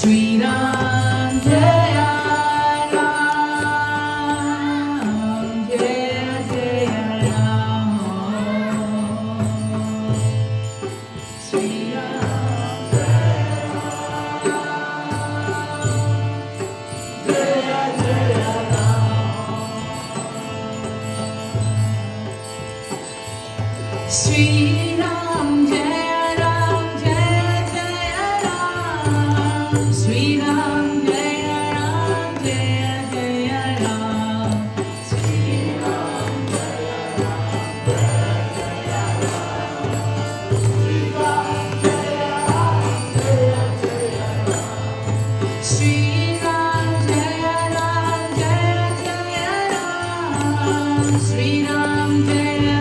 Sri Ram Jaya Ram Jaya Jaya Ram Sri Ram Jaya Jaya Sri Ram Jaya Ram Jaya Jaya Ram Sri Ram Jaya Ram Jaya Jaya Ram Sri Ram Sri Ram Jaya Ram Jaya Jaya Ram Sri Ram Jaya